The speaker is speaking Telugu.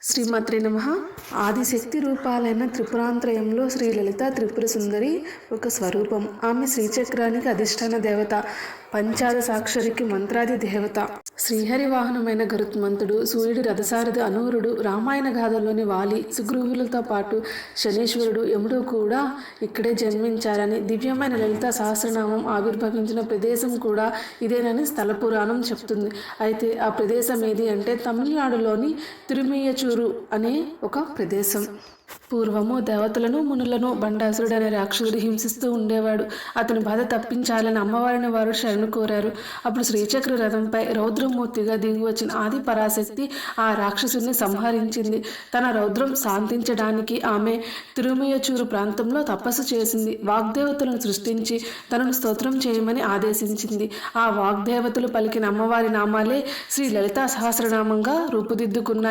శ్రీమాత్రే నమః. ఆదిశక్తి రూపాలైన త్రిపురాంతరయంలో శ్రీ లలిత త్రిపుర సుందరి ఒక స్వరూపం. ఆమె శ్రీచక్రానికి అధిష్టాన దేవత, పంచాద సాక్షరికి మంత్రాది దేవత. శ్రీహరి వాహనమైన గరుత్మంతుడు, సూర్యుడి రథసారథి అనూరుడు, రామాయణ గాథలోని వాలి, సుగ్రీవులతో పాటు శనీశ్వరుడు, యముడు కూడా ఇక్కడే జన్మించారని, దివ్యమైన లలిత సహస్రనామం ఆవిర్భవించిన ప్రదేశం కూడా ఇదేనని స్థల పురాణం చెప్తుంది. అయితే ఆ ప్రదేశం ఏది అంటే తమిళనాడులోని తిరుమియచూరు అనే ఒక ప్రదేశం. పూర్వము దేవతలను, మునులను బండాసురుడు అనే రాక్షసుడు హింసిస్తూ ఉండేవాడు. అతని బాధ తప్పించాలని అమ్మవారిని వారు శరణు కోరారు. అప్పుడు శ్రీచక్ర రథంపై రౌద్రమూర్తిగా దిగి వచ్చిన ఆది పరాశక్తి ఆ రాక్షసుని సంహరించింది. తన రౌద్రం శాంతించడానికి ఆమె తిరుమయచూరు ప్రాంతంలో తపస్సు చేసింది. వాగ్దేవతలను సృష్టించి తనను స్తోత్రం చేయమని ఆదేశించింది. ఆ వాగ్దేవతలు పలికిన అమ్మవారి నామాలే శ్రీ లలితా సహస్రనామంగా రూపుదిద్దుకున్నాయి.